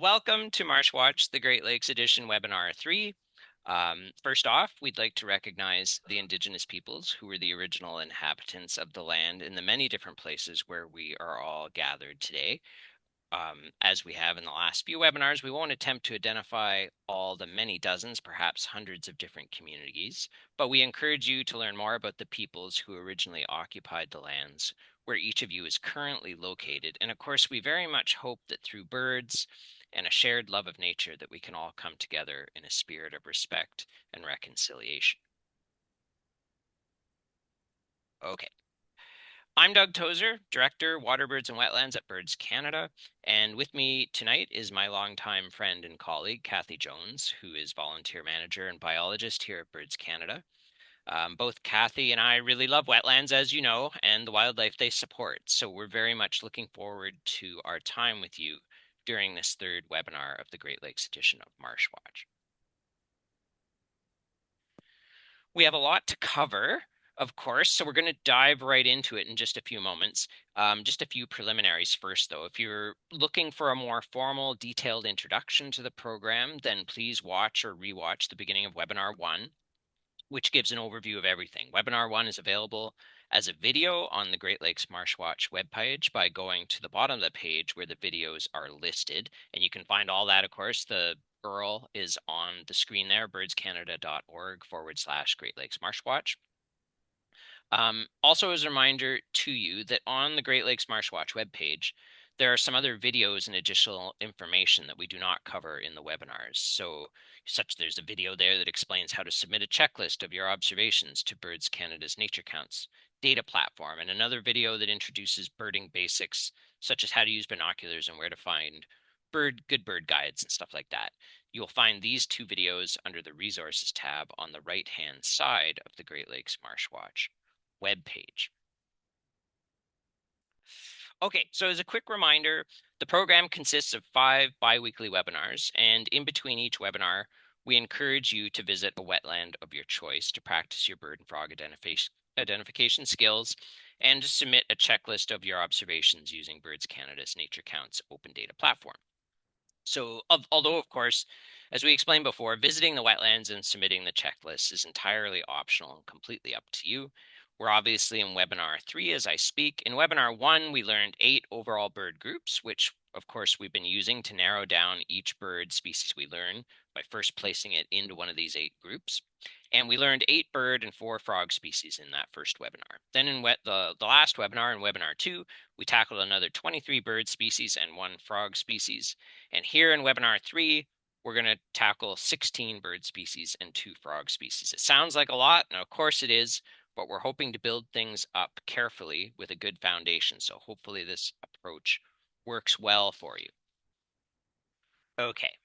Welcome to MarshWatch, the Great Lakes Edition Webinar 3. First off, we'd like to recognize the Indigenous peoples who were the original inhabitants of the land in the many different places where we are all gathered today. As we have in the last few webinars, we won't attempt to identify all the many dozens, perhaps hundreds of different communities, but we encourage you to learn more about the peoples who originally occupied the lands where each of you is currently located. And of course, we very much hope that through birds and a shared love of nature that we can all come together in a spirit of respect and reconciliation. Okay. I'm Doug Tozer, Director, Waterbirds and Wetlands at Birds Canada, and with me tonight is my longtime friend and colleague, Kathy Jones, who is volunteer manager and biologist here at Birds Canada. Both Kathy and I really love wetlands, as you know, and the wildlife they support, so we're very much looking forward to our time with you during this third webinar of the Great Lakes edition of MarshWatch. We have a lot to cover, of course, so we're going to dive right into it in just a few moments. Just a few preliminaries first, though. If you're looking for a more formal, detailed introduction to the program, then please watch or rewatch the beginning of Webinar 1, which gives an overview of everything. Webinar 1 is available as a video on the Great Lakes MarshWatch webpage by going to the bottom of the page where the videos are listed. And you can find all that, of course. The URL is on the screen there, birdscanada.org/Great Lakes MarshWatch. Also, as a reminder to you that on the Great Lakes MarshWatch webpage, there are some other videos and additional information that we do not cover in the webinars. So there's a video there that explains how to submit a checklist of your observations to Birds Canada's Nature Counts data platform, and another video that introduces birding basics, such as how to use binoculars and where to find good bird guides and stuff like that. You'll find these two videos under the Resources tab on the right-hand side of the Great Lakes MarshWatch webpage. Okay, so as a quick reminder, the program consists of 5 bi-weekly webinars, and in between each webinar, we encourage you to visit a wetland of your choice to practice your bird and frog identification skills and to submit a checklist of your observations using Birds Canada's Nature Counts open data platform. So, although, of course, as we explained before, visiting the wetlands and submitting the checklist is entirely optional and completely up to you. We're obviously in webinar 3 as I speak. In webinar 1, we learned 8 overall bird groups, which of course we've been using to narrow down each bird species we learn by first placing it into one of these 8 groups. And we learned 8 bird and 4 frog species in that first webinar. Then in the last webinar, in webinar 2, we tackled another 23 bird species and 1 frog species. And here in webinar 3, we're going to tackle 16 bird species and 2 frog species. It sounds like a lot, and of course it is, but we're hoping to build things up carefully with a good foundation. So hopefully this approach works well for you. Okay,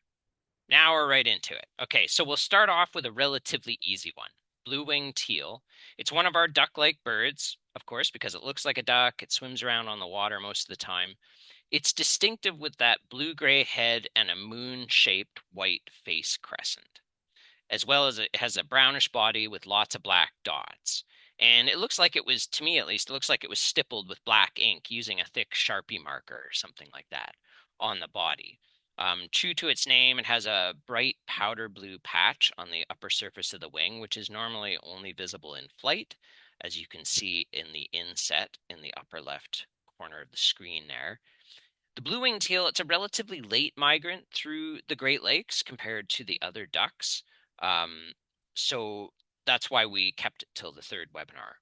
now we're right into it. Okay, so we'll start off with a relatively easy one. Blue-winged teal. It's one of our duck-like birds, of course, because it looks like a duck. It swims around on the water most of the time. It's distinctive with that blue-gray head and a moon-shaped white face crescent, as well as it has a brownish body with lots of black dots. And it looks like it was, to me at least, it looks like it was stippled with black ink using a thick Sharpie marker or something like that on the body. True to its name, it has a bright powder blue patch on the upper surface of the wing, which is normally only visible in flight, as you can see in the inset in the upper left corner of the screen there. The blue-winged teal, it's a relatively late migrant through the Great Lakes compared to the other ducks. So that's why we kept it till the third webinar,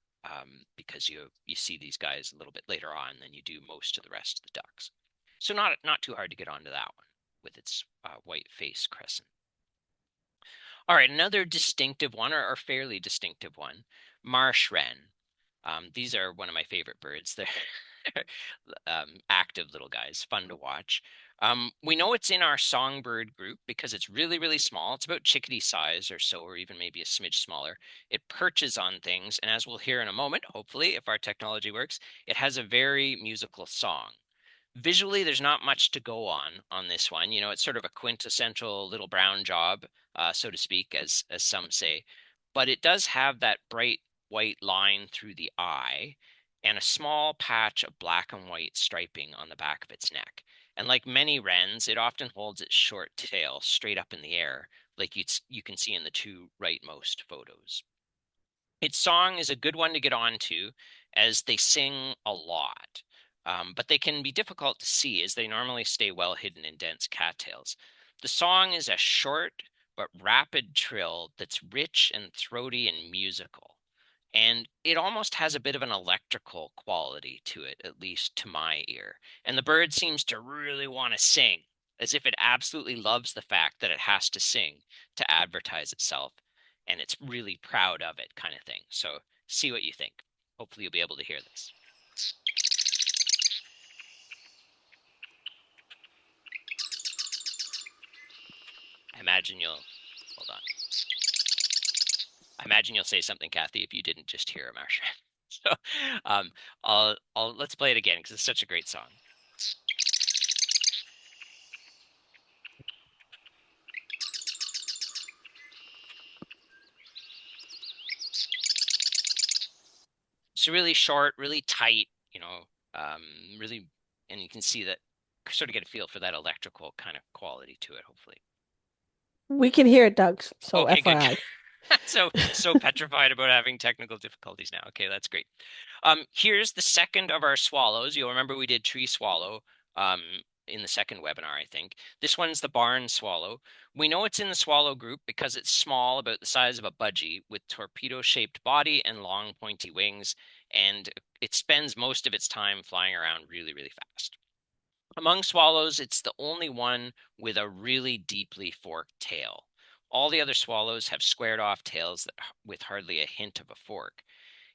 because you see these guys a little bit later on than you do most of the rest of the ducks. So not too hard to get onto that one with its white face crescent. All right, another distinctive one, or fairly distinctive one, Marsh Wren. These are one of my favorite birds. They're active little guys, fun to watch. We know it's in our songbird group because it's really, really small. It's about chickadee size or so, or even maybe a smidge smaller. It perches on things, and as we'll hear in a moment, hopefully, if our technology works, it has a very musical song. Visually, there's not much to go on this one. You know, it's sort of a quintessential little brown job, so to speak, as some say. But it does have that bright white line through the eye and a small patch of black and white striping on the back of its neck. And like many wrens, it often holds its short tail straight up in the air, like you can see in the two rightmost photos. Its song is a good one to get onto as they sing a lot, but they can be difficult to see as they normally stay well hidden in dense cattails. The song is a short but rapid trill that's rich and throaty and musical. And it almost has a bit of an electrical quality to it, at least to my ear. And the bird seems to really want to sing, as if it absolutely loves the fact that it has to sing to advertise itself and it's really proud of it, kind of thing. So see what you think. Hopefully you'll be able to hear this. I imagine you'll hold on. I imagine you'll say something, Kathy, if you didn't just hear a marsh wren. So let's play it again because it's such a great song. So really short, really tight, really, and you can see that, sort of get a feel for that electrical kind of quality to it, hopefully. We can hear it, Doug. So Okay, good. FYI. So petrified about having technical difficulties now. Okay, that's great. Here's the second of our swallows. You'll remember we did tree swallow um, in the second webinar, I think. This one's the barn swallow. We know it's in the swallow group because it's small, about the size of a budgie, with torpedo-shaped body and long pointy wings, and it spends most of its time flying around really, really fast. Among swallows, it's the only one with a really deeply forked tail. All the other swallows have squared off tails with hardly a hint of a fork.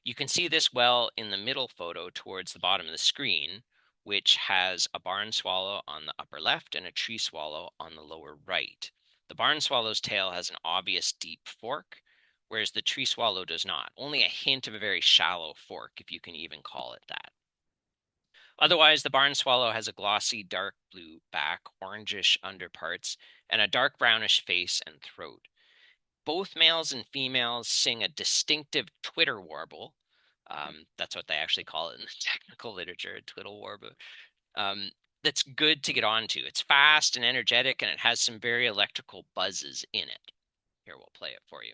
You can see this well in the middle photo towards the bottom of the screen, which has a barn swallow on the upper left and a tree swallow on the lower right. The barn swallow's tail has an obvious deep fork, whereas the tree swallow does not. Only a hint of a very shallow fork, if you can even call it that. Otherwise, the barn swallow has a glossy dark blue back, orangish underparts, and a dark brownish face and throat. Both males and females sing a distinctive twitter warble. That's what they actually call it in the technical literature, a twiddle warble. That's good to get onto. It's fast and energetic, and it has some very electrical buzzes in it. Here, we'll play it for you.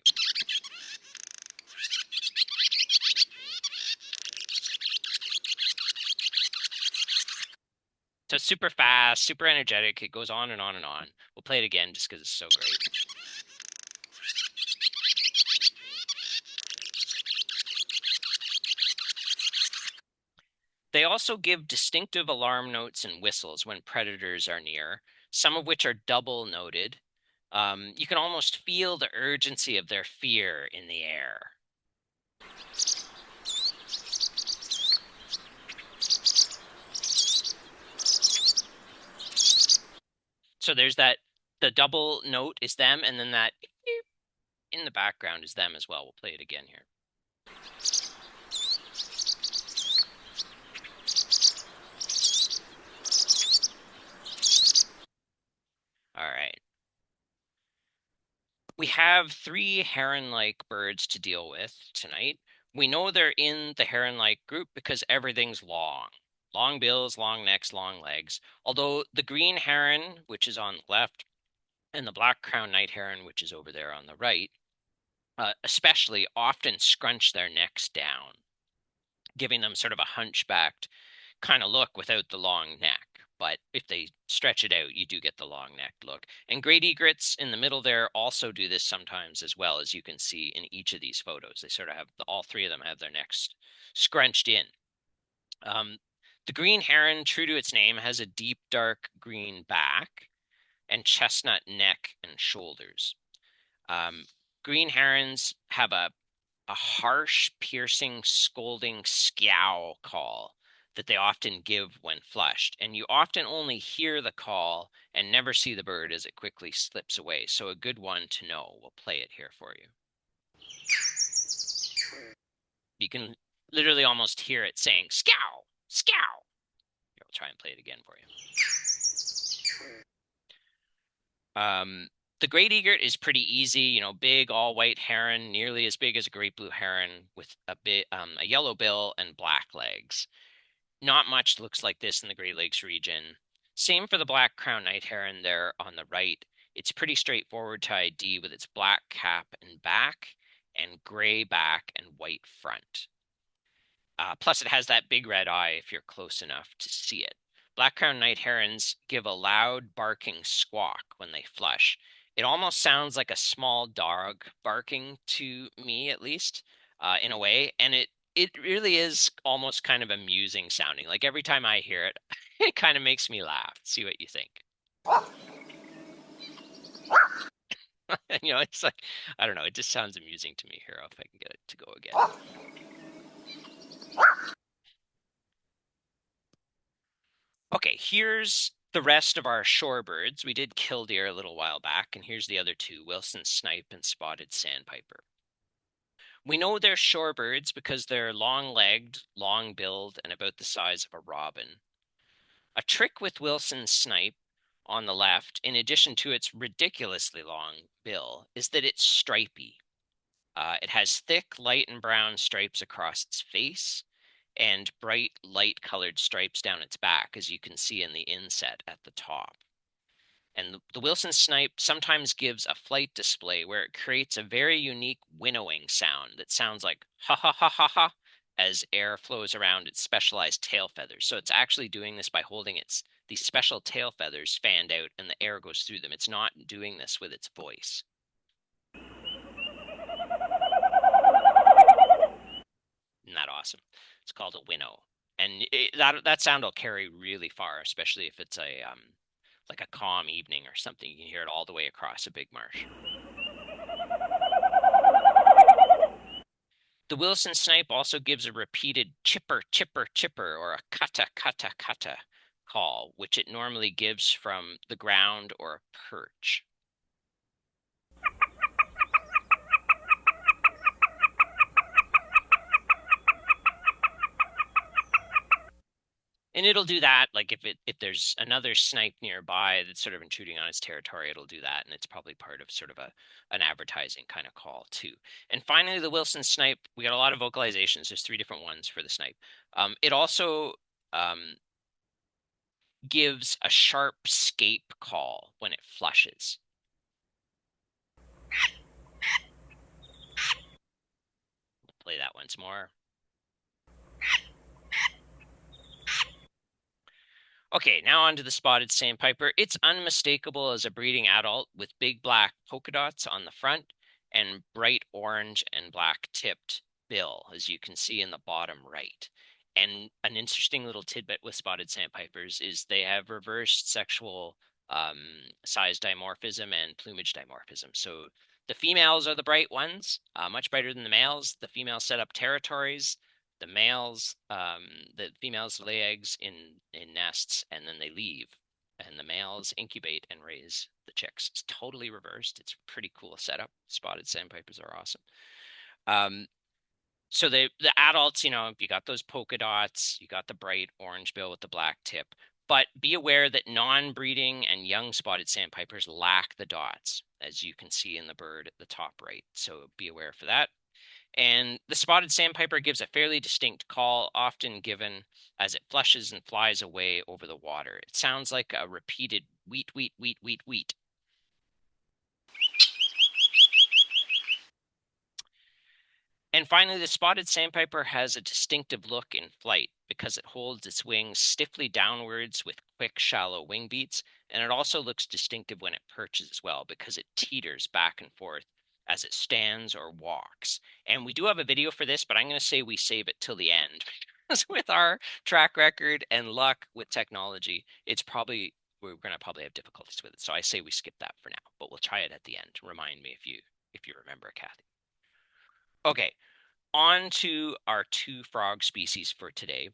So it's super fast, super energetic. It goes on and on and on. We'll play it again just because it's so great. They also give distinctive alarm notes and whistles when predators are near, some of which are double noted. You can almost feel the urgency of their fear in the air. So there's that, the double note is them, and then that in the background is them as well. We'll play it again here. All right. We have three heron-like birds to deal with tonight. We know they're in the heron-like group because everything's long. Long bills, long necks, long legs. Although the green heron, which is on the left, and the black-crowned night heron, which is over there on the right, especially often scrunch their necks down, giving them sort of a hunchbacked kind of look without the long neck. But if they stretch it out, you do get the long neck look. And great egrets in the middle there also do this sometimes as well, as you can see in each of these photos. They sort of have, all three of them have their necks scrunched in. The green heron, true to its name, has a deep dark green back and chestnut neck and shoulders. Green herons have a harsh, piercing, scolding scowl call that they often give when flushed. And you often only hear the call and never see the bird as it quickly slips away. So a good one to know. We'll play it here for you. You can literally almost hear it saying, scowl, scowl. Here, we'll try and play it again for you. The great egret is pretty easy, big all-white heron, nearly as big as a great blue heron with a yellow bill and black legs. Not much looks like this in the Great Lakes region. Same for the black crowned night heron there on the right. It's pretty straightforward to ID with its black cap and back and gray back and white front. Plus, it has that big red eye if you're close enough to see it. Black-crowned night herons give a loud barking squawk when they flush. It almost sounds like a small dog barking to me, at least, in a way, and it really is almost kind of amusing sounding. Like every time I hear it, it kind of makes me laugh. See what you think. It's like, I don't know, it just sounds amusing to me here, if I can get it to go again. Okay, here's the rest of our shorebirds. We did killdeer a little while back, and here's the other two, Wilson snipe and spotted sandpiper. We know they're shorebirds because they're long-legged, long-billed, and about the size of a robin. A trick with Wilson snipe on the left, in addition to its ridiculously long bill, is that it's stripy. It has thick, light and brown stripes across its face and bright, light-colored stripes down its back, as you can see in the inset at the top. And the Wilson snipe sometimes gives a flight display where it creates a very unique winnowing sound that sounds like ha ha ha ha ha as air flows around its specialized tail feathers. So it's actually doing this by holding these special tail feathers fanned out and the air goes through them. It's not doing this with its voice. Isn't that awesome? It's called a winnow, and that sound will carry really far, especially if it's like a calm evening or something. You can hear it all the way across a big marsh. The Wilson snipe also gives a repeated chipper, chipper, chipper, or a kata, kata, kata call, which it normally gives from the ground or a perch. And it'll do that, like if there's another snipe nearby that's sort of intruding on its territory, it'll do that, and it's probably part of sort of an advertising kind of call too. And finally, the Wilson snipe, we got a lot of vocalizations. There's 3 different ones for the snipe. It also gives a sharp scape call when it flushes. We'll play that once more. Okay, now on to the spotted sandpiper. It's unmistakable as a breeding adult with big black polka dots on the front and bright orange and black tipped bill, as you can see in the bottom right. And an interesting little tidbit with spotted sandpipers is they have reversed sexual size dimorphism and plumage dimorphism. So the females are the bright ones, much brighter than the males. The females set up territories. The females lay eggs in nests and then they leave, and the males incubate and raise the chicks. It's totally reversed. It's a pretty cool setup. Spotted sandpipers are awesome. So the adults, you got those polka dots, you got the bright orange bill with the black tip, but be aware that non-breeding and young spotted sandpipers lack the dots, as you can see in the bird at the top right. So be aware for that. And the spotted sandpiper gives a fairly distinct call, often given as it flushes and flies away over the water. It sounds like a repeated weet, weet, weet, weet, weet. And finally, the spotted sandpiper has a distinctive look in flight because it holds its wings stiffly downwards with quick, shallow wing beats. And it also looks distinctive when it perches as well because it teeters back and forth as it stands or walks. And we do have a video for this, but I'm going to say we save it till the end. Because with our track record and luck with technology, we're going to probably have difficulties with it. So I say we skip that for now, but we'll try it at the end. Remind me if you remember, Kathy. Okay, on to our 2 frog species for today.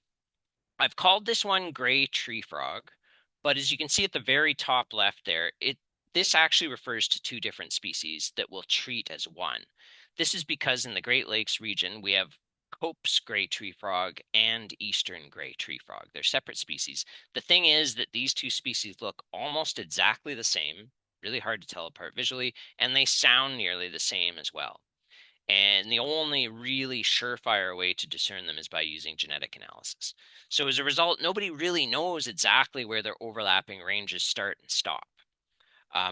I've called this one gray treefrog, but as you can see at the very top left there, this actually refers to 2 different species that we'll treat as one. This is because in the Great Lakes region, we have Cope's gray treefrog and eastern gray treefrog. They're separate species. The thing is that these 2 species look almost exactly the same, really hard to tell apart visually, and they sound nearly the same as well. And the only really surefire way to discern them is by using genetic analysis. So as a result, nobody really knows exactly where their overlapping ranges start and stop.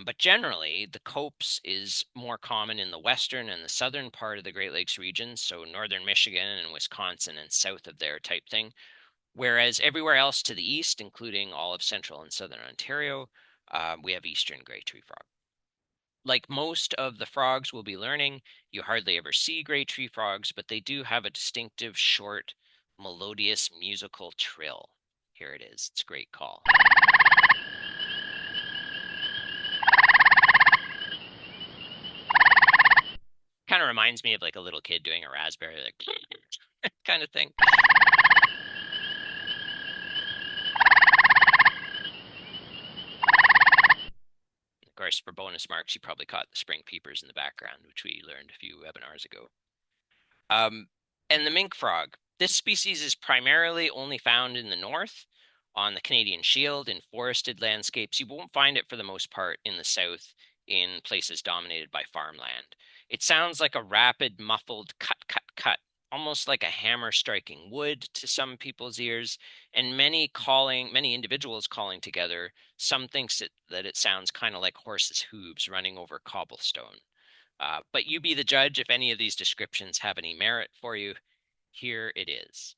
But generally, the copse is more common in the western and the southern part of the Great Lakes region, so northern Michigan and Wisconsin and south of there type thing. Whereas everywhere else to the east, including all of central and southern Ontario, we have eastern gray tree frog. Like most of the frogs we'll be learning, you hardly ever see gray tree frogs, but they do have a distinctive, short, melodious musical trill. Here it is. It's a great call. Kind of reminds me of like a little kid doing a raspberry, like kind of thing. Of course, for bonus marks, you probably caught the spring peepers in the background, which we learned a few webinars ago. And the mink frog. This species is primarily only found in the north, on the Canadian Shield, in forested landscapes. You won't find it for the most part in the south, in places dominated by farmland. It sounds like a rapid, muffled cut, cut, cut, almost like a hammer striking wood to some people's ears, and many individuals calling together. Some thinks that it sounds kind of like horses' hooves running over cobblestone. But you be the judge if any of these descriptions have any merit for you. Here it is.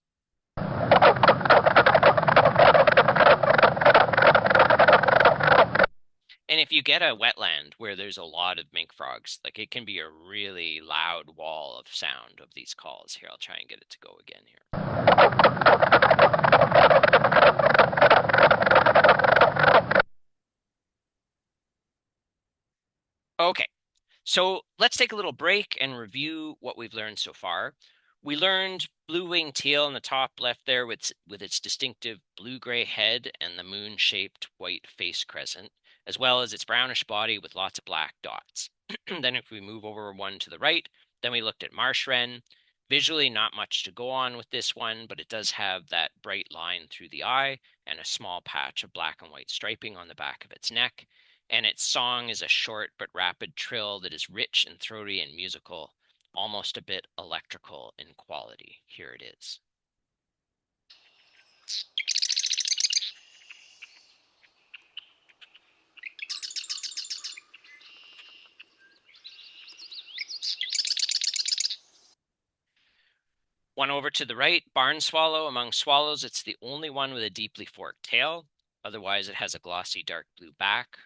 And if you get a wetland where there's a lot of mink frogs, like it can be a really loud wall of sound of these calls. Here, I'll try and get it to go again here. Okay, so let's take a little break and review what we've learned so far. We learned blue-winged teal in the top left there with its distinctive blue-gray head and the moon-shaped white face crescent, as well as its brownish body with lots of black dots. Then if we move over one to the right, then we looked at Marsh Wren. Visually, not much to go on with this one, but it does have that bright line through the eye and a small patch of black and white striping on the back of its neck. And its song is a short but rapid trill that is rich and throaty and musical, almost a bit electrical in quality. Here it is. One over to the right, barn swallow. Among swallows, it's the only one with a deeply forked tail. Otherwise, it has a glossy dark blue back,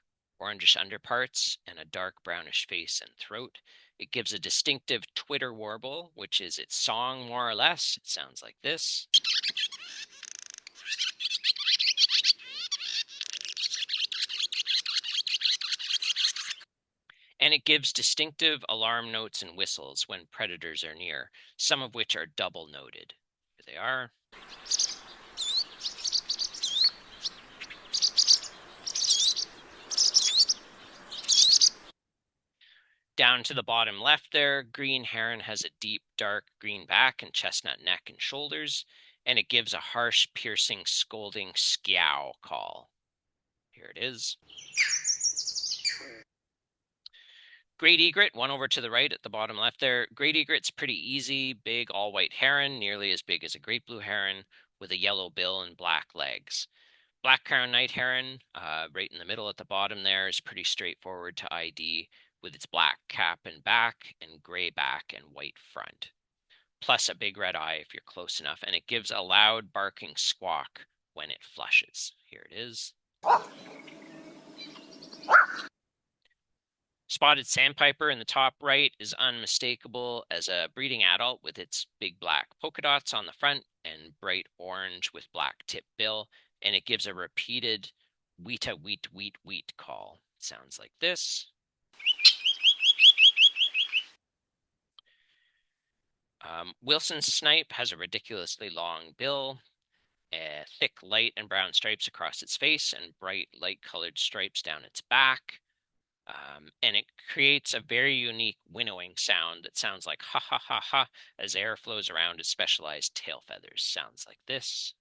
orangish underparts, and a dark brownish face and throat. It gives a distinctive twitter warble, which is its song more or less. It sounds like this. And it gives distinctive alarm notes and whistles when predators are near, some of which are double noted. Here they are. Down to the bottom left there, green heron has a deep, dark green back and chestnut neck and shoulders, and it gives a harsh, piercing, scolding scow call. Here it is. Great egret, one over to the right at the bottom left there. Great egret's pretty easy, big all-white heron, nearly as big as a great blue heron, with a yellow bill and black legs. Black crown night heron, right in the middle at the bottom there, is pretty straightforward to ID, with its black cap and back and gray back and white front, plus a big red eye if you're close enough, and it gives a loud barking squawk when it flushes. Here it is. Spotted sandpiper in the top right is unmistakable as a breeding adult with its big black polka dots on the front and bright orange with black tip bill, and it gives a repeated wheeta wheat wheat wheat call. It sounds like this. Wilson's snipe has a ridiculously long bill, thick light and brown stripes across its face, and bright light-colored stripes down its back. And it creates a very unique winnowing sound that sounds like ha ha ha ha as air flows around its specialized tail feathers. Sounds like this.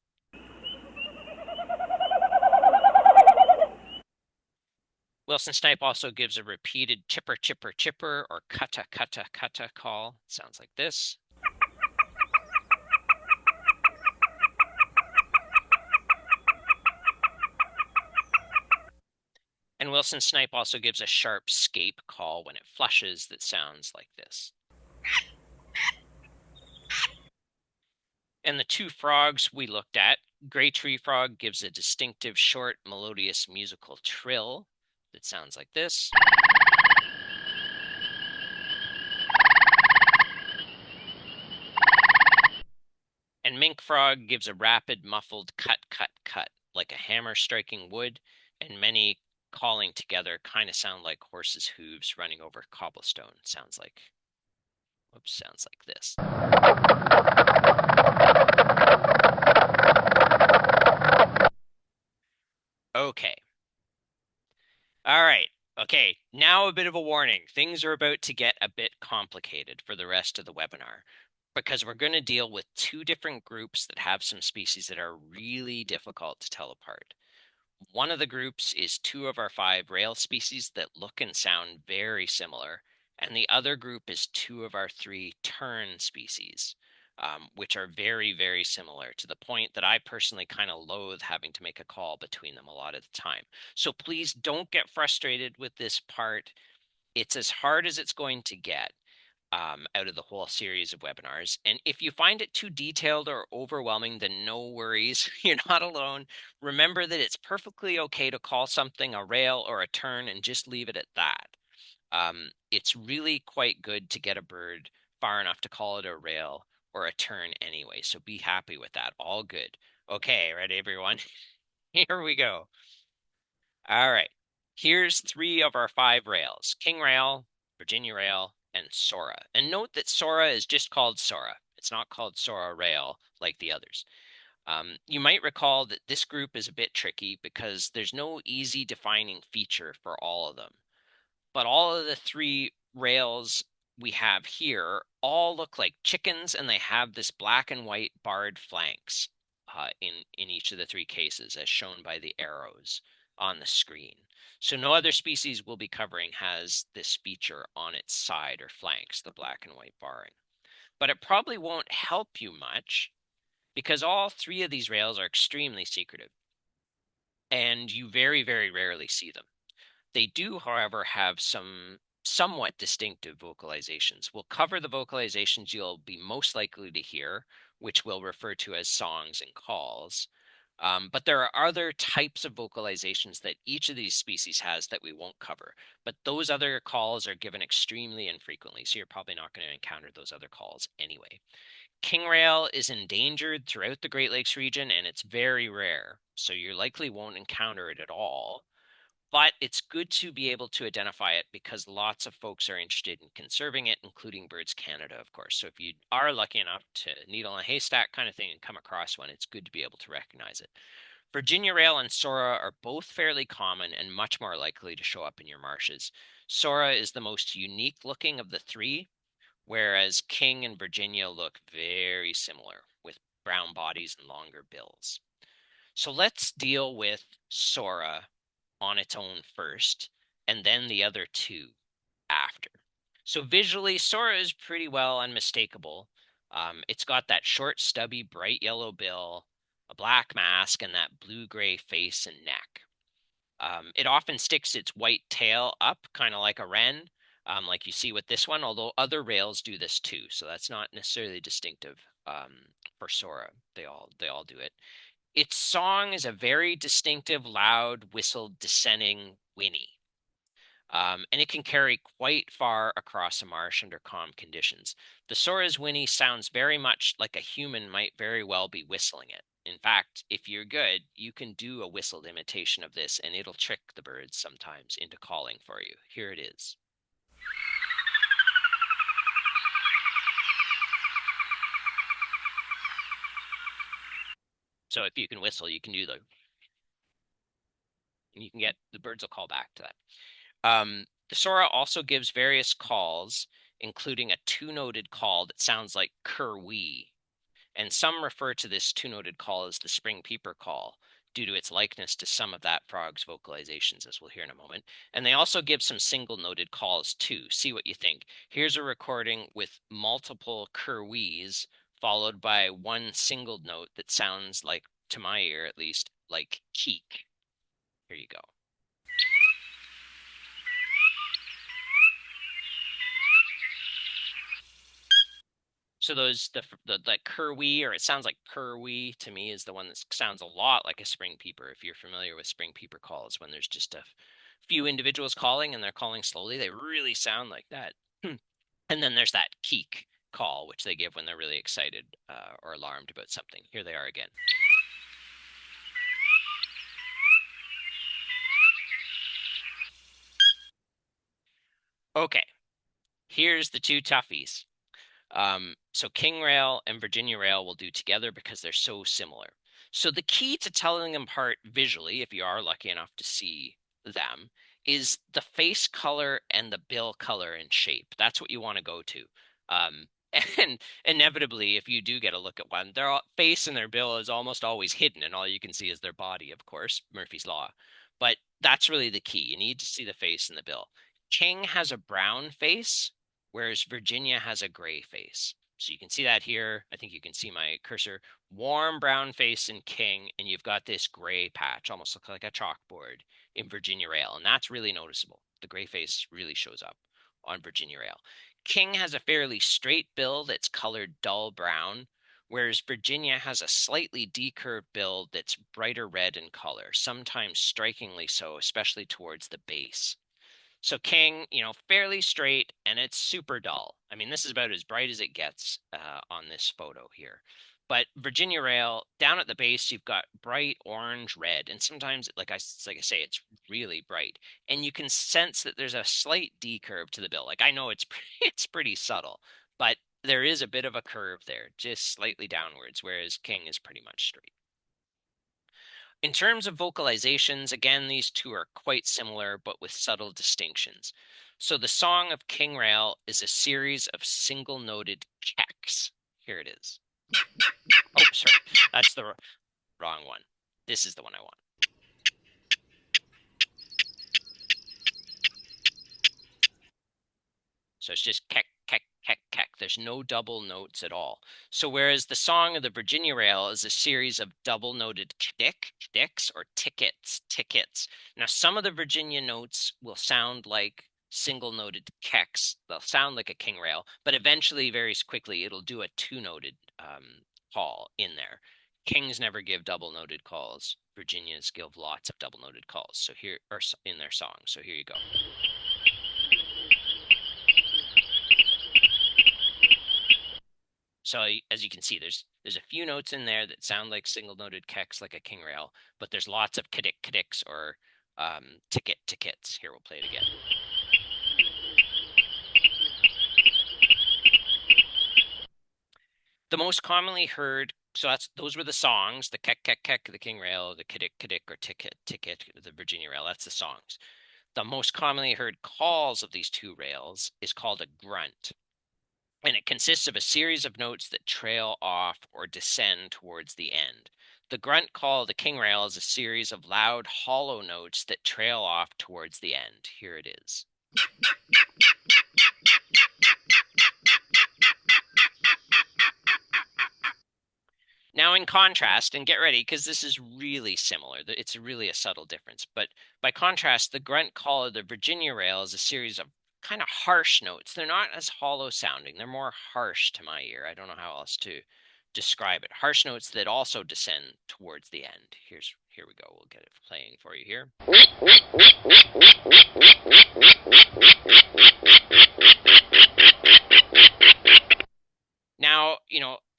Wilson Snipe also gives a repeated chipper, chipper, chipper, or cutta, cutta, cutta call. Sounds like this. And Wilson Snipe also gives a sharp scape call when it flushes that sounds like this. And the two frogs we looked at, Gray Treefrog gives a distinctive short melodious musical trill that sounds like this. And Mink Frog gives a rapid muffled cut, cut, cut, like a hammer striking wood, and many calling together kind of sound like horses' hooves running over cobblestone. Sounds like this. Okay. All right. Okay, now a bit of a warning. Things are about to get a bit complicated for the rest of the webinar because we're going to deal with two different groups that have some species that are really difficult to tell apart. One of the groups is two of our five rail species that look and sound very similar, and the other group is two of our three tern species, which are very, very similar to the point that I personally kind of loathe having to make a call between them a lot of the time. So please don't get frustrated with this part. It's as hard as it's going to get out of the whole series of webinars. And if you find it too detailed or overwhelming, then no worries. You're not alone. Remember that it's perfectly okay to call something a rail or a tern and just leave it at that. It's really quite good to get a bird far enough to call it a rail or a tern anyway. So be happy with that. All good. Okay, ready, everyone? Here we go. All right. Here's three of our five rails: King Rail, Virginia Rail, and Sora. And note that Sora is just called Sora. It's not called Sora Rail like the others. You might recall that this group is a bit tricky because there's no easy defining feature for all of them. But all of the three rails we have here all look like chickens, and they have this black and white barred flanks in each of the three cases, as shown by the arrows on the screen. So no other species we'll be covering has this feature on its side or flanks, the black and white barring. But it probably won't help you much because all three of these rails are extremely secretive, and you very, very rarely see them. They do, however, have some somewhat distinctive vocalizations. We'll cover the vocalizations you'll be most likely to hear, which we'll refer to as songs and calls. But there are other types of vocalizations that each of these species has that we won't cover. But those other calls are given extremely infrequently, so you're probably not going to encounter those other calls anyway. King rail is endangered throughout the Great Lakes region, and it's very rare, so you likely won't encounter it at all. But it's good to be able to identify it because lots of folks are interested in conserving it, including Birds Canada, of course. So if you are lucky enough to needle in a haystack kind of thing and come across one, it's good to be able to recognize it. Virginia rail and Sora are both fairly common and much more likely to show up in your marshes. Sora is the most unique looking of the three, whereas King and Virginia look very similar with brown bodies and longer bills. So let's deal with Sora on its own first, and then the other two after. So visually, Sora is pretty well unmistakable. It's got that short, stubby, bright yellow bill, a black mask, and that blue-gray face and neck. It often sticks its white tail up, kind of like a wren, like you see with this one, although other rails do this too, so that's not necessarily distinctive for Sora. They all do it. Its song is a very distinctive, loud, whistled, descending whinny. And it can carry quite far across a marsh under calm conditions. The Sora's whinny sounds very much like a human might very well be whistling it. In fact, if you're good, you can do a whistled imitation of this, and it'll trick the birds sometimes into calling for you. Here it is. So if you can whistle, you can do and you can get the birds will call back to that. The Sora also gives various calls, including a two-noted call that sounds like kerwee, and some refer to this two-noted call as the spring peeper call due to its likeness to some of that frog's vocalizations, as we'll hear in a moment. And they also give some single-noted calls too. See what you think. Here's a recording with multiple curwees followed by one single note that sounds like, to my ear at least, like keek. Here you go. So those the like curwee, or it sounds like curwee to me, is the one that sounds a lot like a spring peeper. If you're familiar with spring peeper calls, when there's just a few individuals calling and they're calling slowly, they really sound like that. And then there's that keek call, which they give when they're really excited or alarmed about something. Here they are again. Okay, here's the two toughies. So king rail and Virginia rail will do together because they're so similar. So the key to telling them apart visually, if you are lucky enough to see them, is the face color and the bill color and shape. That's what you want to go to. And inevitably, if you do get a look at one, their face and their bill is almost always hidden, and all you can see is their body, of course, Murphy's Law. But that's really the key. You need to see the face and the bill. King has a brown face, whereas Virginia has a gray face. So you can see that here. I think you can see my cursor. Warm brown face in king, and you've got this gray patch, almost looks like a chalkboard in Virginia rail, and that's really noticeable. The gray face really shows up on Virginia rail. King has a fairly straight bill that's colored dull brown, whereas Virginia has a slightly decurved bill that's brighter red in color, sometimes strikingly so, especially towards the base. So king, fairly straight, and it's super dull. I mean, this is about as bright as it gets on this photo here. But Virginia rail, down at the base, you've got bright orange red, and sometimes, like I say, it's really bright, and you can sense that there's a slight decurve to the bill. Like I know it's it's pretty subtle, but there is a bit of a curve there, just slightly downwards, whereas king is pretty much straight. In terms of vocalizations, again, these two are quite similar, but with subtle distinctions. So the Song of King Rail is a series of single-noted kecks. Here it is. Oh, sorry, that's the wrong one. This is the one I want. So it's just keck, keck, keck, keck. There's no double notes at all. So whereas the Song of the Virginia Rail is a series of double-noted kdicks, or tickets, tickets. Now, some of the Virginia notes will sound like single-noted kecks. They'll sound like a king rail, but eventually, very quickly, it'll do a two-noted call in there. Kings never give double-noted calls. Virginias give lots of double-noted calls. So here, or in their song. So here you go. So as you can see, there's a few notes in there that sound like single-noted kecks, like a king rail, but there's lots of kdicks or tickets. Here, we'll play it again. The most commonly heard, so those were the songs, the keck, keck, keck, the king rail, the kdick, or ticket, the Virginia rail. That's the songs. The most commonly heard calls of these two rails is called a grunt. And it consists of a series of notes that trail off or descend towards the end. The grunt call of the king rail is a series of loud, hollow notes that trail off towards the end. Here it is. Now, in contrast, and get ready, because this is really similar. It's really a subtle difference. But by contrast, the grunt call of the Virginia rail is a series of kind of harsh notes. They're not as hollow sounding. They're more harsh to my ear. I don't know how else to describe it. Harsh notes that also descend towards the end. Here we go. We'll get it playing for you here. Now,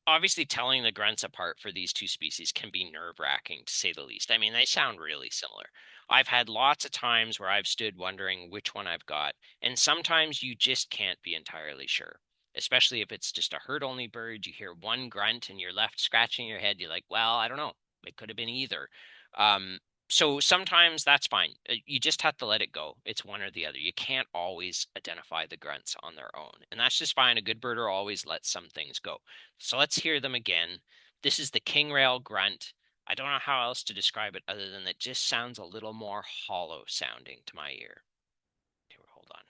obviously telling the grunts apart for these two species can be nerve-wracking, to say the least. I mean, they sound really similar. I've had lots of times where I've stood wondering which one I've got, and sometimes you just can't be entirely sure, especially if it's just a herd-only bird. You hear one grunt and you're left scratching your head. You're like, well, I don't know. It could have been either. So sometimes that's fine. You just have to let it go. It's one or the other. You can't always identify the grunts on their own, and that's just fine. A good birder always lets some things go. So let's hear them again. This is the king rail grunt. I don't know how else to describe it other than it just sounds a little more hollow sounding to my ear. Here, hold on.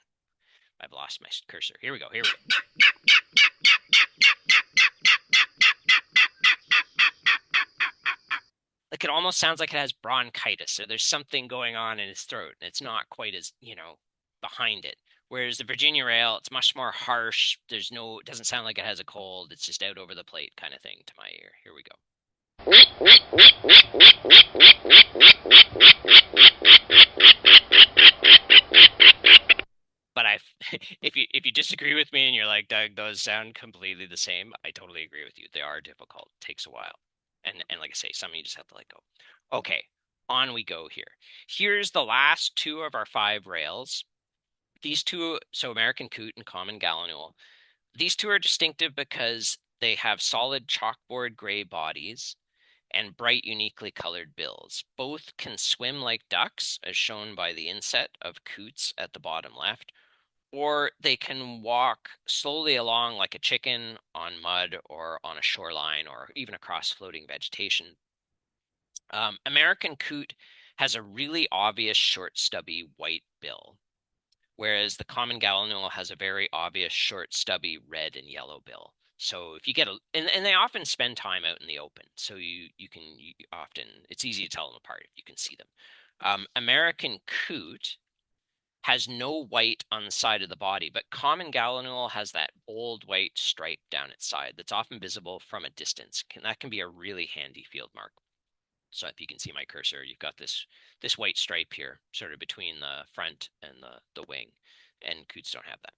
I've lost my cursor. Here we go. Here we go. Like it almost sounds like it has bronchitis, so there's something going on in his throat, and it's not quite as, behind it. Whereas the Virginia rail, it's much more harsh. It doesn't sound like it has a cold. It's just out over the plate kind of thing to my ear. Here we go. But if you disagree with me and you're like, Doug, those sound completely the same, I totally agree with you. They are difficult. It takes a while. And like I say, some of you just have to let go. Okay, on we go here. Here's the last two of our 5 rails. These two, so American Coot and Common Gallinule, these two are distinctive because they have solid chalkboard gray bodies and bright, uniquely colored bills. Both can swim like ducks, as shown by the inset of Coots at the bottom left, or they can walk slowly along like a chicken on mud or on a shoreline or even across floating vegetation. American Coot has a really obvious short, stubby white bill, whereas the common gallinule has a very obvious short, stubby red and yellow bill. So if you get and they often spend time out in the open, so it's easy to tell them apart if you can see them. American Coot has no white on the side of the body, but common gallinule has that bold white stripe down its side that's often visible from a distance. That can be a really handy field mark. So if you can see my cursor, you've got this white stripe here, sort of between the front and the wing, and Coots don't have that.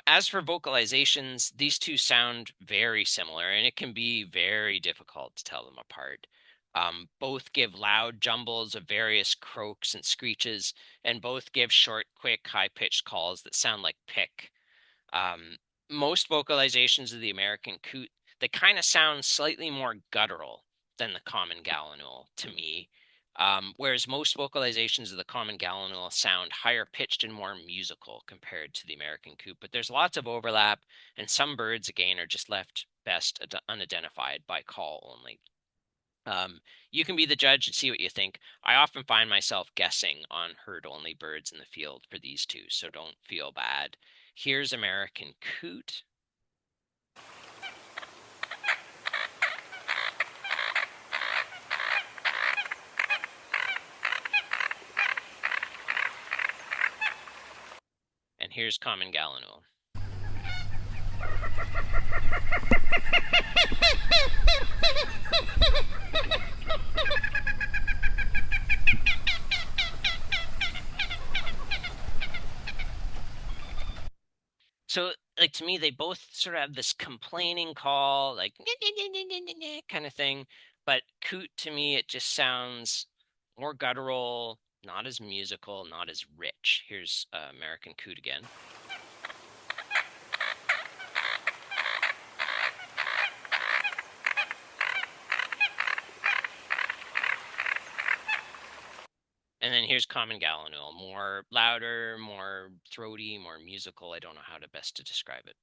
As for vocalizations, these two sound very similar, and it can be very difficult to tell them apart. Both give loud jumbles of various croaks and screeches, and both give short, quick, high-pitched calls that sound like pick. Most vocalizations of the American Coot, they kind of sound slightly more guttural than the common gallinule to me. Whereas most vocalizations of the common gallinule sound higher pitched and more musical compared to the American Coot. But there's lots of overlap, and some birds, again, are just left best unidentified by call only. You can be the judge and see what you think. I often find myself guessing on herd-only birds in the field for these two, so don't feel bad. Here's American Coot. And here's common gallinule. So, like, to me, they both sort of have this complaining call, like kind of thing. But Coot, to me, it just sounds more guttural, not as musical, not as rich. Here's American Coot again. And then here's common gallinule, more louder, more throaty, more musical. I don't know how to best to describe it.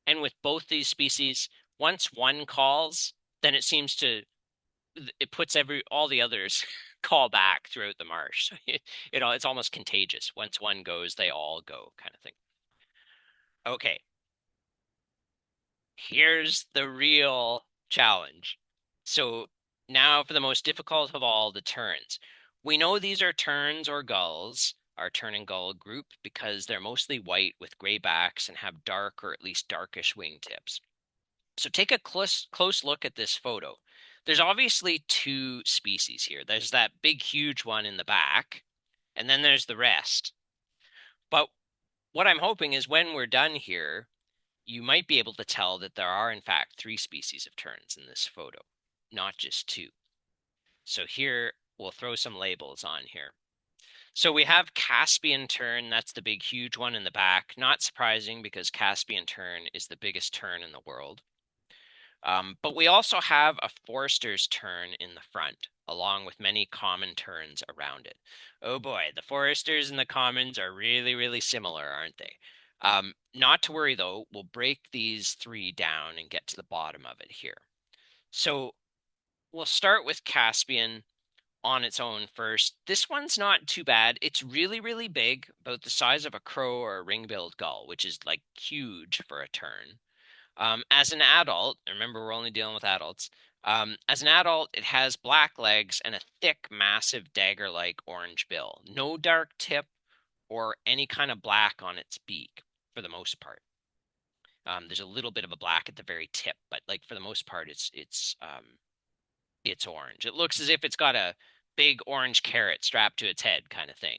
And with both these species, once one calls, then it seems to it puts all the others call back throughout the marsh. So it's almost contagious. Once one goes, they all go, kind of thing. Okay, here's the real challenge. So now for the most difficult of all, the terns. We know these are terns or gulls, our tern and gull group, because they're mostly white with gray backs and have dark or at least darkish wingtips. So take a close look at this photo. There's obviously 2 species here. There's that big, huge one in the back, and then there's the rest. But what I'm hoping is when we're done here, you might be able to tell that there are, in fact, 3 species of terns in this photo, not just 2. So here, we'll throw some labels on here. So we have Caspian Tern, that's the big, huge one in the back. Not surprising because Caspian Tern is the biggest tern in the world. But we also have a Forster's tern in the front, along with many common terns around it. Oh boy, the Foresters and the commons are really, really similar, aren't they? Not to worry though, we'll break these three down and get to the bottom of it here. So we'll start with Caspian on its own first. This one's not too bad. It's really, really big, about the size of a crow or a ring-billed gull, which is like huge for a tern. As an adult, remember we're only dealing with adults. As an adult, it has black legs and a thick, massive dagger-like orange bill. No dark tip or any kind of black on its beak for the most part. There's a little bit of a black at the very tip, but like for the most part, it's orange. It looks as if it's got a big orange carrot strapped to its head, kind of thing.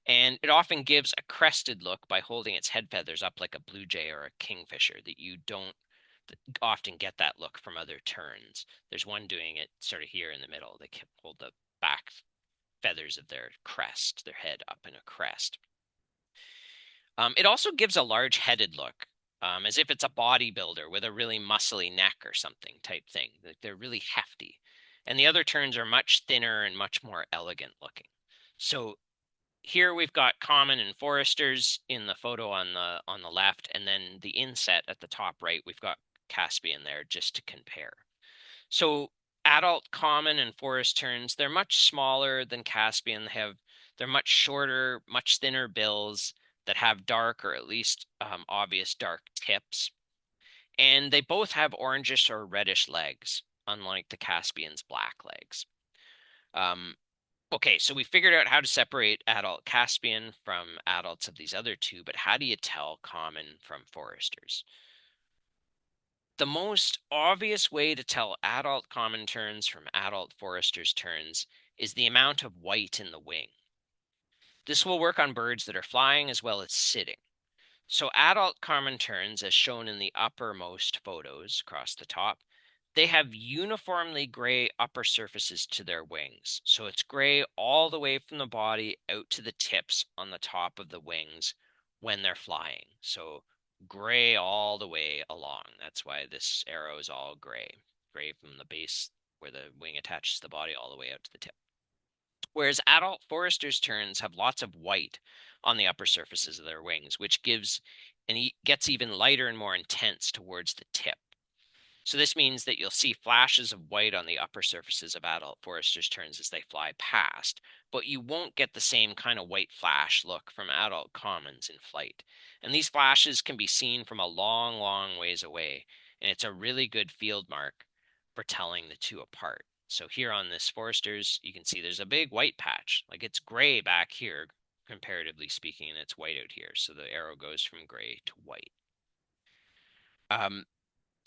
And it often gives a crested look by holding its head feathers up like a blue jay or a kingfisher that you don't often get that look from other terns. There's one doing it sort of here in the middle. They hold the back feathers of their crest, their head up in a crest. It also gives a large-headed look, as if it's a bodybuilder with a really muscly neck or something type thing. They're really hefty. And the other terns are much thinner and much more elegant looking. So here we've got common and foresters in the photo on the left, and then the inset at the top right, we've got Caspian there just to compare. So adult common and forest terns, they're much smaller than Caspian. They're much shorter, much thinner bills that have dark or at least obvious dark tips. And they both have orangish or reddish legs, unlike the Caspian's black legs. Um, okay, so we figured out how to separate adult Caspian from adults of these other two, but how do you tell common from foresters? The most obvious way to tell adult common terns from adult foresters' terns is the amount of white in the wing. This will work on birds that are flying as well as sitting. So adult common terns, as shown in the uppermost photos across the top, they have uniformly gray upper surfaces to their wings. So it's gray all the way from the body out to the tips on the top of the wings when they're flying. So gray all the way along. That's why this arrow is all gray. Gray from the base where the wing attaches to the body all the way out to the tip. Whereas adult foresters' terns have lots of white on the upper surfaces of their wings, which gives and gets even lighter and more intense towards the tip. So this means that you'll see flashes of white on the upper surfaces of adult foresters' terns as they fly past, but you won't get the same kind of white flash look from adult commons in flight. And these flashes can be seen from a long, long ways away, and it's a really good field mark for telling the two apart. So here on this foresters, you can see there's a big white patch. Like it's gray back here, comparatively speaking, and it's white out here. So the arrow goes from gray to white.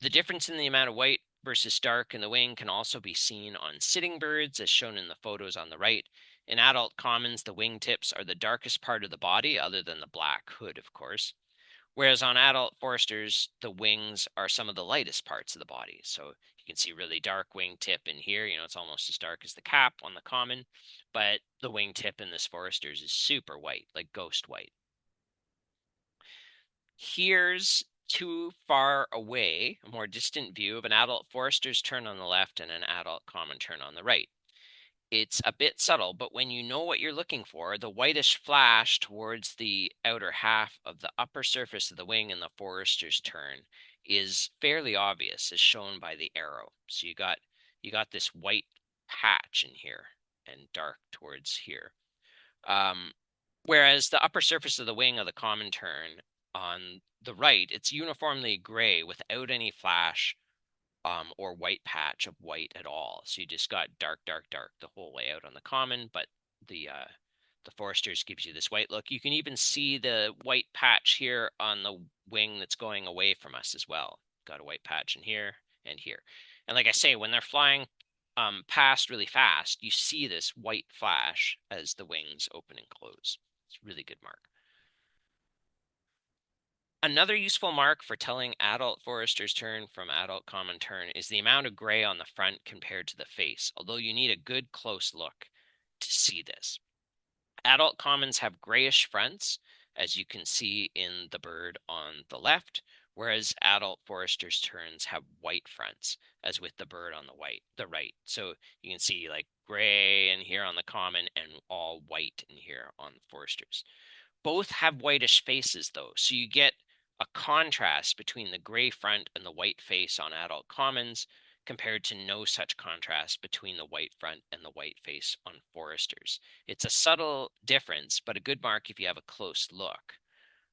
The difference in the amount of white versus dark in the wing can also be seen on sitting birds, as shown in the photos on the right. In adult commons, the wingtips are the darkest part of the body, other than the black hood, of course. Whereas on adult foresters, the wings are some of the lightest parts of the body. So you can see really dark wingtip in here. It's almost as dark as the cap on the common, but the wingtip in this foresters is super white, like ghost white. Here's too far away, a more distant view of an adult forester's tern on the left and an adult common tern on the right. It's a bit subtle, but when you know what you're looking for, the whitish flash towards the outer half of the upper surface of the wing in the forester's tern is fairly obvious, as shown by the arrow. So you got this white patch in here and dark towards here. Whereas the upper surface of the wing of the common tern on the right, it's uniformly gray without any flash or white patch of white at all. So you just got dark, dark, dark the whole way out on the common, but the foresters gives you this white look. You can even see the white patch here on the wing that's going away from us as well. Got a white patch in here and here. And like I say, when they're flying past really fast, you see this white flash as the wings open and close. It's a really good mark. Another useful mark for telling adult forester's tern from adult common tern is the amount of gray on the front compared to the face, although you need a good close look to see this. Adult commons have grayish fronts, as you can see in the bird on the left, whereas adult Forster's terns have white fronts, as with the bird on the right. So you can see like gray in here on the common and all white in here on the Forsters. Both have whitish faces though, so you get a contrast between the gray front and the white face on adult commons compared to no such contrast between the white front and the white face on Foresters. It's a subtle difference, but a good mark if you have a close look.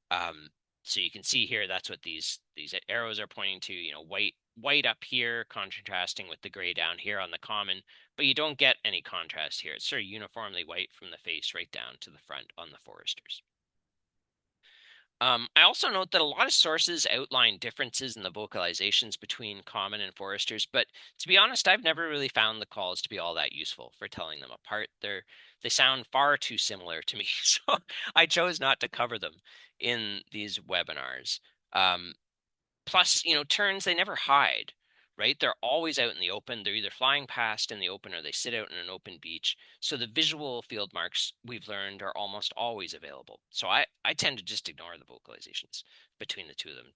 Um, so you can see here that's what these arrows are pointing to, white up here contrasting with the gray down here on the common, but you don't get any contrast here. It's sort of uniformly white from the face right down to the front on the Foresters. I also note that a lot of sources outline differences in the vocalizations between common and Foresters, but to be honest, I've never really found the calls to be all that useful for telling them apart. They sound far too similar to me, so I chose not to cover them in these webinars. Plus, terns, they never hide, right? They're always out in the open. They're either flying past in the open or they sit out in an open beach. So the visual field marks we've learned are almost always available. So I tend to just ignore the vocalizations between the two of them.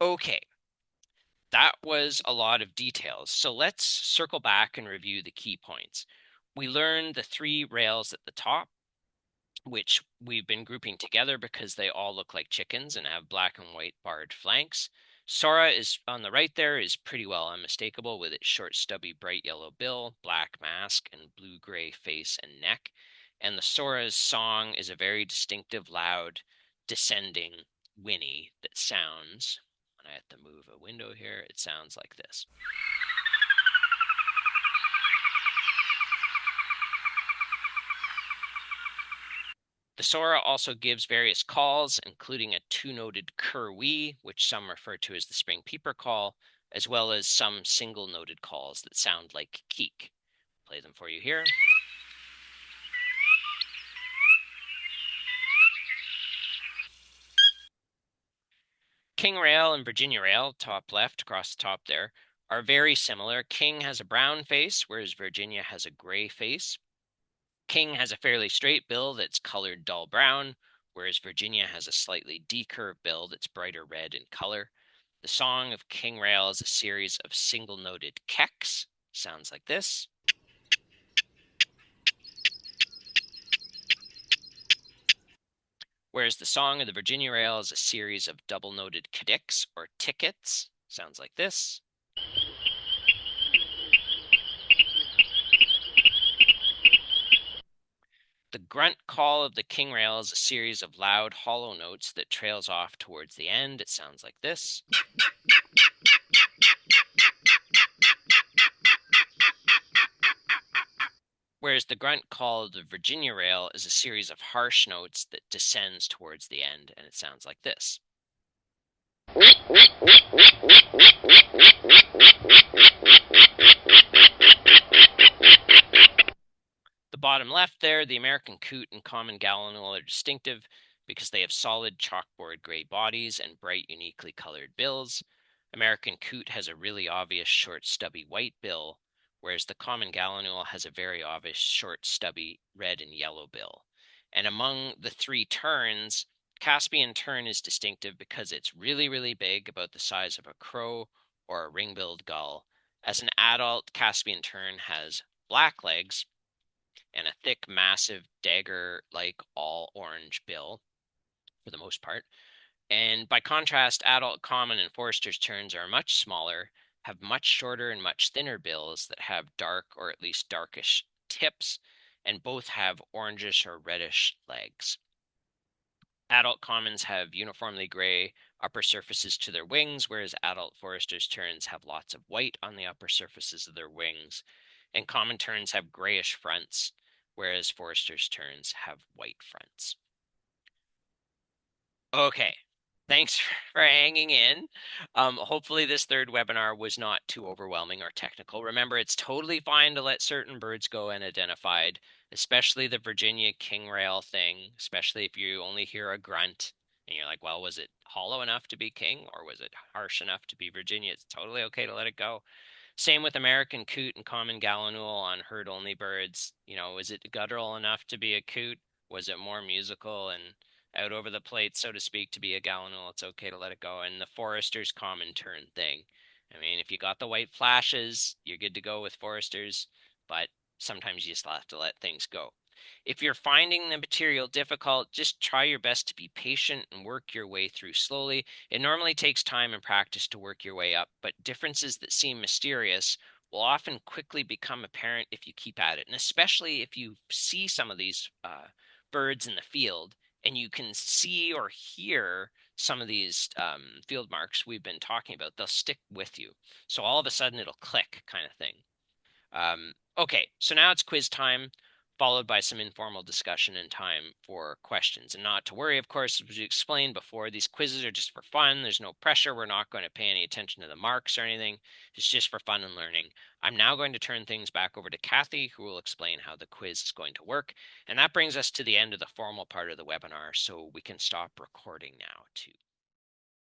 Okay, that was a lot of details. So let's circle back and review the key points. We learned the 3 rails at the top, which we've been grouping together because they all look like chickens and have black and white barred flanks. Sora is on the right there is pretty well unmistakable with its short, stubby, bright yellow bill, black mask, and blue-gray face and neck. And the Sora's song is a very distinctive, loud, descending whinny that sounds, and I have to move a window here, it sounds like this. The Sora also gives various calls, including a 2-noted cur-wee, which some refer to as the spring peeper call, as well as some single-noted calls that sound like keek. Play them for you here. King rail and Virginia rail, top left across the top there, are very similar. King has a brown face, whereas Virginia has a gray face. King has a fairly straight bill that's colored dull brown, whereas Virginia has a slightly decurved bill that's brighter red in color. The song of King Rail is a series of single-noted kecks. Sounds like this. Whereas the song of the Virginia Rail is a series of double-noted cadicks or tickets. Sounds like this. The grunt call of the king rail is a series of loud, hollow notes that trails off towards the end. It sounds like this. Whereas the grunt call of the Virginia rail is a series of harsh notes that descends towards the end, and it sounds like this. The bottom left there, the American coot and common gallinule are distinctive because they have solid chalkboard gray bodies and bright, uniquely colored bills. American coot has a really obvious short, stubby white bill, whereas the common gallinule has a very obvious short, stubby red and yellow bill. And among the 3 terns, Caspian tern is distinctive because it's really, really big, about the size of a crow or a ring-billed gull. As an adult, Caspian tern has black legs and a thick, massive, dagger-like all-orange bill, for the most part. And by contrast, adult common and Forster's terns are much smaller, have much shorter and much thinner bills that have dark or at least darkish tips, and both have orangish or reddish legs. Adult commons have uniformly gray upper surfaces to their wings, whereas adult Forster's terns have lots of white on the upper surfaces of their wings. And common terns have grayish fronts, whereas Forster's terns have white fronts. Okay, thanks for hanging in. Hopefully this 3rd webinar was not too overwhelming or technical. Remember, it's totally fine to let certain birds go unidentified, especially the Virginia king rail thing, especially if you only hear a grunt and you're like, well, was it hollow enough to be king or was it harsh enough to be Virginia? It's totally okay to let it go. Same with American coot and common gallinule on herd-only birds. Is it guttural enough to be a coot? Was it more musical and out over the plate, so to speak, to be a Gallinule, it's okay to let it go. And the Forster's common tern thing. I mean, if you got the white flashes, you're good to go with Forsters, but sometimes you just have to let things go. If you're finding the material difficult, just try your best to be patient and work your way through slowly. It normally takes time and practice to work your way up, but differences that seem mysterious will often quickly become apparent if you keep at it. And especially if you see some of these birds in the field and you can see or hear some of these field marks we've been talking about, they'll stick with you. So all of a sudden it'll click kind of thing. Okay, so now it's quiz time, followed by some informal discussion and time for questions. And not to worry, of course, as we explained before, these quizzes are just for fun. There's no pressure. We're not going to pay any attention to the marks or anything. It's just for fun and learning. I'm now going to turn things back over to Kathy, who will explain how the quiz is going to work. And that brings us to the end of the formal part of the webinar, so we can stop recording now too.